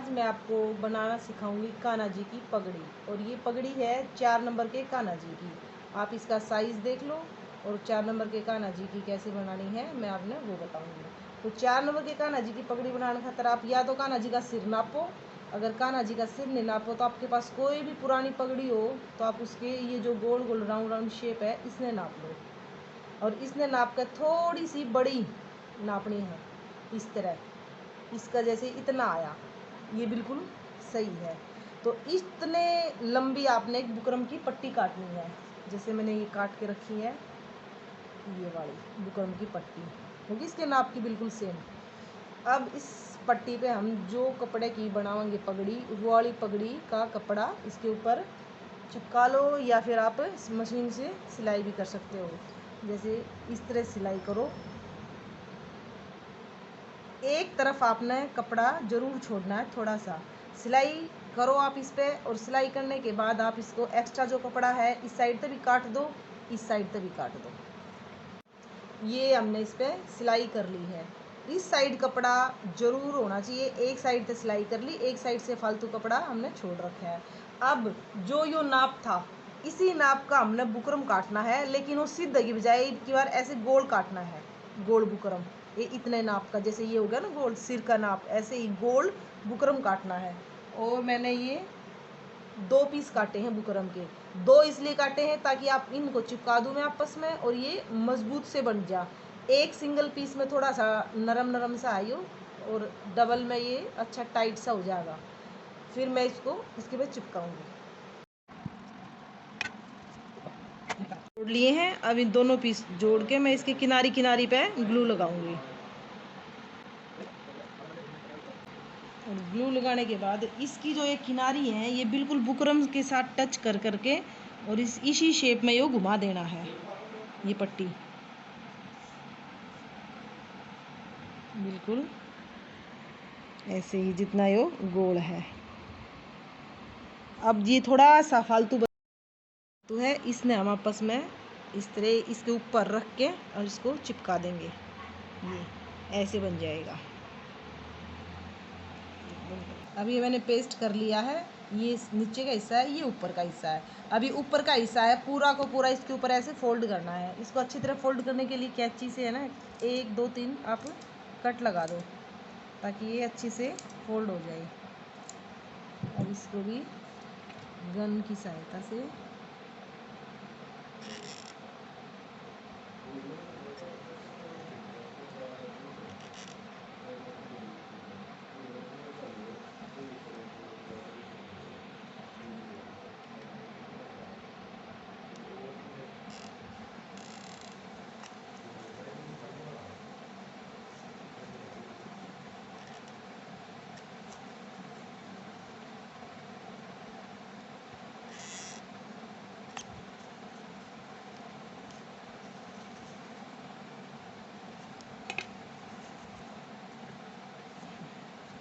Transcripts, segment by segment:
मैं आपको बनाना सिखाऊंगी कान्हा जी की पगड़ी। और ये पगड़ी है 4 नंबर के कान्हा जी की। आप इसका साइज़ देख लो और 4 नंबर के कान्हा जी की कैसे बनानी है मैं आपने वो बताऊंगी। तो 4 नंबर के कान्हा जी की पगड़ी बनाने खातर आप या तो कान्हा जी का सिर नापो। अगर कान्हा जी का सिर नहीं नापो तो आपके पास कोई भी पुरानी पगड़ी हो तो आप उसके ये जो गोल गोल राउंड राउंड शेप है इसने नाप लो। और इसने नाप कर थोड़ी सी बड़ी नापनी है, इस तरह। इसका जैसे इतना आया, ये बिल्कुल सही है। तो इतने लंबी आपने एक बुकरम की पट्टी काटनी है। जैसे मैंने ये काट के रखी है, ये वाली बुकरम की पट्टी होगी इसके नाप की बिल्कुल सेम। अब इस पट्टी पे हम जो कपड़े की बनाएंगे पगड़ी, वो वाली पगड़ी का कपड़ा इसके ऊपर चिपका लो या फिर आप मशीन से सिलाई भी कर सकते हो। जैसे इस तरह सिलाई करो, एक तरफ आपने कपड़ा ज़रूर छोड़ना है, थोड़ा सा सिलाई करो आप इस पर। और सिलाई करने के बाद आप इसको एक्स्ट्रा जो कपड़ा है इस साइड से भी काट दो, इस साइड से भी काट दो। ये हमने इस पर सिलाई कर ली है। इस साइड कपड़ा ज़रूर होना चाहिए, एक साइड से सिलाई कर ली, एक साइड से फालतू कपड़ा हमने छोड़ रखा है। अब जो यो नाप था इसी नाप का हमने बुकरम काटना है, लेकिन वो सीधे की बजाय एक बार ऐसे गोल काटना है, गोल बुकरम। ये इतने नाप का, जैसे ये हो गया ना गोल सिर का नाप, ऐसे ही गोल बुकरम काटना है। और मैंने ये 2 पीस काटे हैं बुकरम के। 2 इसलिए काटे हैं ताकि आप इनको चिपका दूँ मैं आपस में और ये मजबूत से बन जा। एक सिंगल पीस में थोड़ा सा नरम नरम सा आई हो और डबल में ये अच्छा टाइट सा हो जाएगा। फिर मैं इसको इसके पे चिपकाऊंगी। जोड़ लिए हैं, अब इन दोनों पीस जोड़ के मैं इसके किनारी किनारी पे ग्लू लगाऊंगी। और ग्लू लगाने के बाद इसकी जो एक किनारी है ये बिल्कुल बुकरम के साथ टच कर करके और इसी शेप में ये घुमा देना है। ये पट्टी बिल्कुल ऐसे ही जितना ये गोल है। अब ये थोड़ा सा फालतू तो है, इसने हम आपस में इस तरह इसके ऊपर रख के और इसको चिपका देंगे। ये ऐसे बन जाएगा। अब ये मैंने पेस्ट कर लिया है। ये नीचे का हिस्सा है, ये ऊपर का हिस्सा है। अभी ऊपर का हिस्सा है पूरा को पूरा इसके ऊपर ऐसे फोल्ड करना है। इसको अच्छी तरह फोल्ड करने के लिए कैंची से है ना 1 2 3 आप कट लगा दो ताकि ये अच्छे से फोल्ड हो जाए। अब इसको भी गन की सहायता से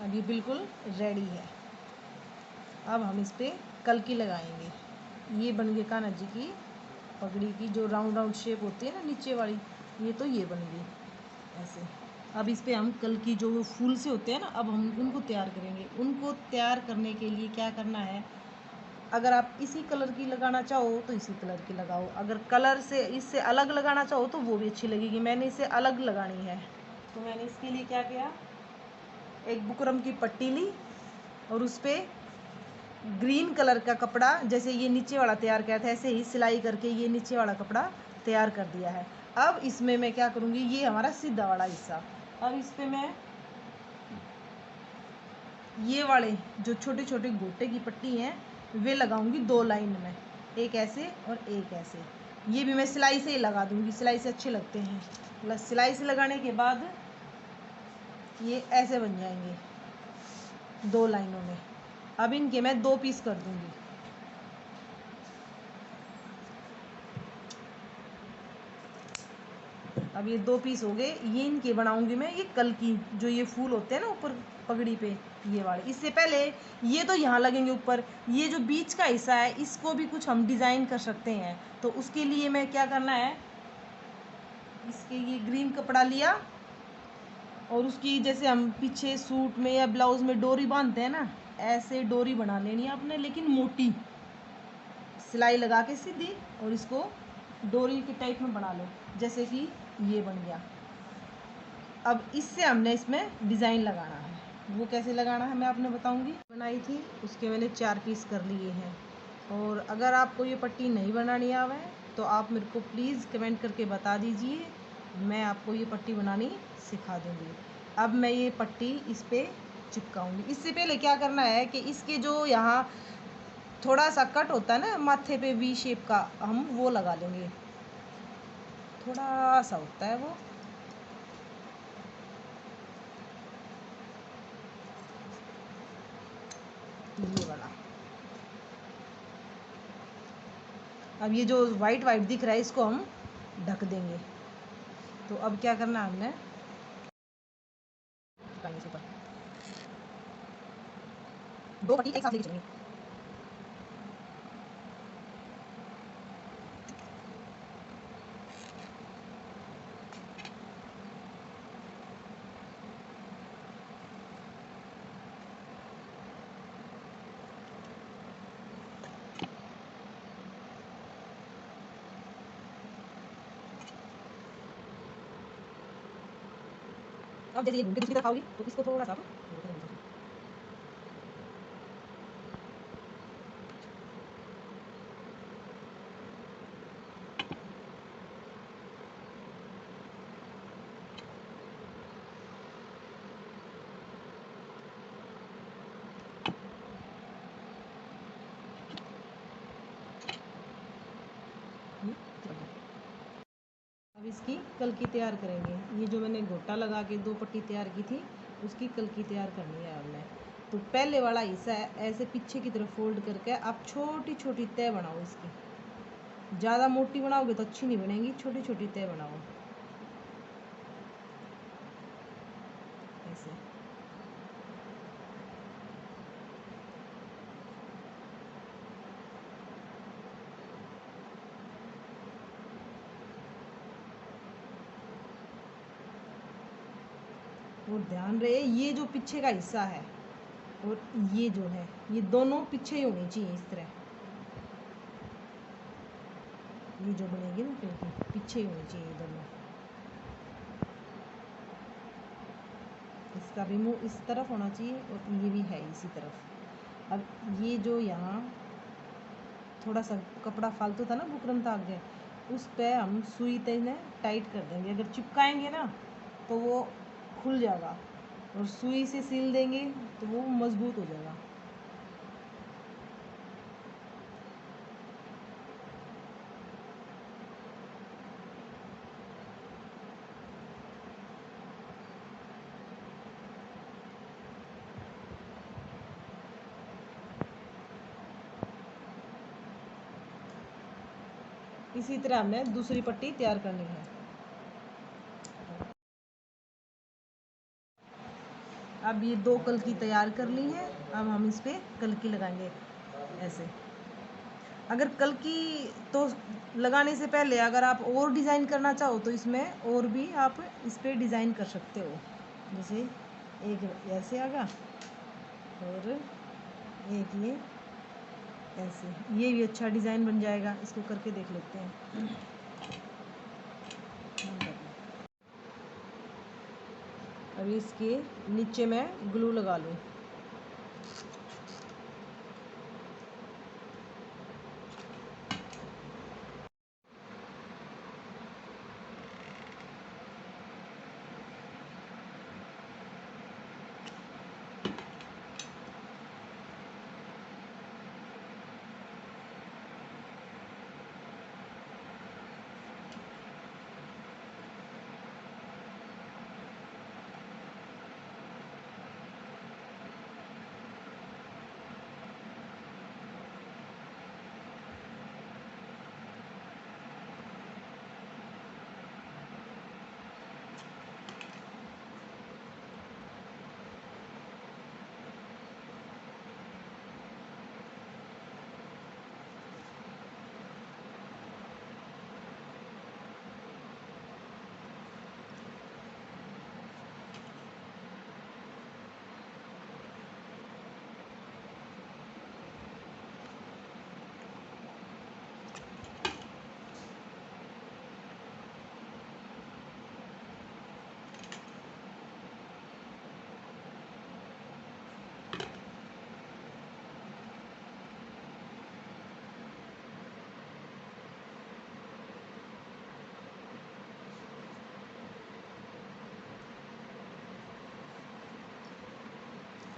अब ये बिल्कुल रेडी है। अब हम इस पर कलकी लगाएंगे। ये बन गई कान्हा जी की पगड़ी की जो राउंड राउंड शेप होती है ना नीचे वाली, ये तो ये बन गई ऐसे। अब इस पर हम कलकी जो फूल से होते हैं ना, अब हम उनको तैयार करेंगे। उनको तैयार करने के लिए क्या करना है, अगर आप इसी कलर की लगाना चाहो तो इसी कलर की लगाओ, अगर कलर से इससे अलग लगाना चाहो तो वो भी अच्छी लगेगी। मैंने इसे अलग लगानी है तो मैंने इसके लिए क्या किया, एक बुकरम की पट्टी ली और उस पर ग्रीन कलर का कपड़ा, जैसे ये नीचे वाला तैयार किया था ऐसे ही सिलाई करके ये नीचे वाला कपड़ा तैयार कर दिया है। अब इसमें मैं क्या करूँगी, ये हमारा सीधा वाला हिस्सा, अब इस पर मैं ये वाले जो छोटे छोटे गोटे की पट्टी हैं वे लगाऊंगी 2 लाइन में, एक ऐसे और एक ऐसे। ये भी मैं सिलाई से ही लगा दूंगी, सिलाई से अच्छे लगते हैं। प्लस सिलाई से लगाने के बाद ये ऐसे बन जाएंगे 2 लाइनों में। अब इनके मैं 2 पीस कर दूंगी। अब ये 2 पीस हो गए। ये इनके बनाऊंगी मैं ये कल की जो ये फूल होते हैं ना ऊपर पगड़ी पे, ये वाले। इससे पहले ये तो यहाँ लगेंगे ऊपर, ये जो बीच का हिस्सा है इसको भी कुछ हम डिज़ाइन कर सकते हैं। तो उसके लिए मैं क्या करना है, इसके ये ग्रीन कपड़ा लिया और उसकी जैसे हम पीछे सूट में या ब्लाउज में डोरी बांधते हैं ना, ऐसे डोरी बना लेनी है आपने, लेकिन मोटी सिलाई लगा के सीधी, और इसको डोरी के टाइप में बना लो, जैसे कि ये बन गया। अब इससे हमने इसमें डिज़ाइन लगाना है। वो कैसे लगाना है मैं आपने बताऊंगी। बनाई थी उसके मैंने 4 पीस कर लिए हैं। और अगर आपको ये पट्टी नहीं बनानी आवे तो आप मेरे को प्लीज़ कमेंट करके बता दीजिए, मैं आपको ये पट्टी बनानी सिखा दूँगी। अब मैं ये पट्टी इस पर चिपकाऊँगी। इससे पहले क्या करना है कि इसके जो यहाँ थोड़ा सा कट होता है ना माथे पे वी शेप का, हम वो लगा लेंगे। थोड़ा सा होता है वो, ये वाला। अब ये जो वाइट वाइट दिख रहा है इसको हम ढक देंगे। तो अब क्या करना है हमने, दो पट्टी एक साथ लेके चलेंगे। अब जैसे ये घूम के दूसरी तरफ आओगी तो इसको थोड़ा सा अब इसकी कलकी तैयार करेंगे। ये जो मैंने गोटा लगा के 2 पट्टी तैयार की थी उसकी कलकी तैयार करनी है हमने। तो पहले वाला हिस्सा है ऐसे पीछे की तरफ फोल्ड करके आप छोटी छोटी तय बनाओ इसकी। ज़्यादा मोटी बनाओगे तो अच्छी नहीं बनेगी, छोटी छोटी तय बनाओ ऐसे। और ध्यान रहे ये जो पीछे का हिस्सा है और ये जो है ये दोनों पीछे ही होनी चाहिए इस तरह। ये जो बनेगी ना कलकी पीछे ही होनी चाहिए दोनों। इसका भी मुंह इस तरफ होना चाहिए और ये भी है इसी तरफ। अब ये जो यहाँ थोड़ा सा कपड़ा फालतू था ना बुकरम था आगे, उस पे हम सुई तेने टाइट कर देंगे। अगर चिपकाएंगे ना तो वो खुल जाएगा, और सुई से सील देंगे तो वो मजबूत हो जाएगा। इसी तरह हमें दूसरी पट्टी तैयार करनी है। अब ये 2 कलकी तैयार कर ली है। अब हम इस पे कलकी लगाएंगे ऐसे। अगर कलकी तो लगाने से पहले अगर आप और डिज़ाइन करना चाहो तो इसमें और भी आप इस पे डिज़ाइन कर सकते हो। जैसे एक ऐसे आगा और एक ये ऐसे, ये भी अच्छा डिज़ाइन बन जाएगा। इसको करके देख लेते हैं। अब इसके नीचे मैं ग्लू लगा लूँ।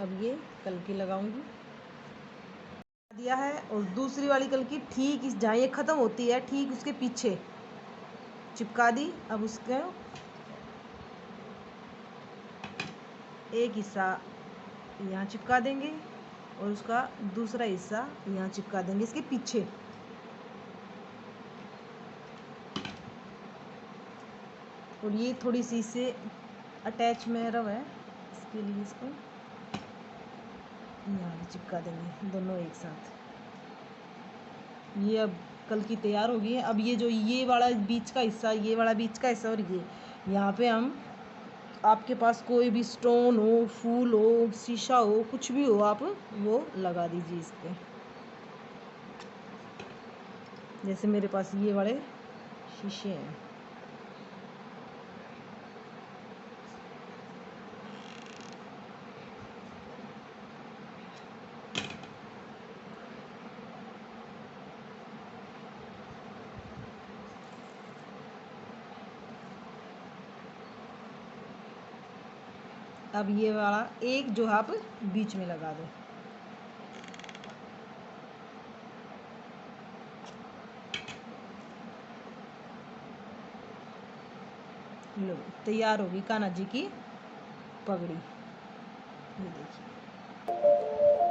अब ये कलकी लगाऊंगी दिया है, और दूसरी वाली कलकी ठीक इस जहाँ ये ख़त्म होती है ठीक उसके पीछे चिपका दी। अब उसका एक हिस्सा यहाँ चिपका देंगे और उसका दूसरा हिस्सा यहाँ चिपका देंगे इसके पीछे। और ये थोड़ी सी इससे अटैच में रवा है, इसके लिए इसको यहाँ चिपका देंगे दोनों एक साथ। ये अब कलकी तैयार हो गई है। अब ये जो ये वाला बीच का हिस्सा, ये वाला बीच का हिस्सा और ये यहाँ पे हम, आपके पास कोई भी स्टोन हो, फूल हो, शीशा हो, कुछ भी हो, आप वो लगा दीजिए इस पे। जैसे मेरे पास ये वाले शीशे हैं। अब ये वाला एक जो आप बीच में लगा दो। लो तैयार होगी कान्हा जी की पगड़ी। ये देखिए।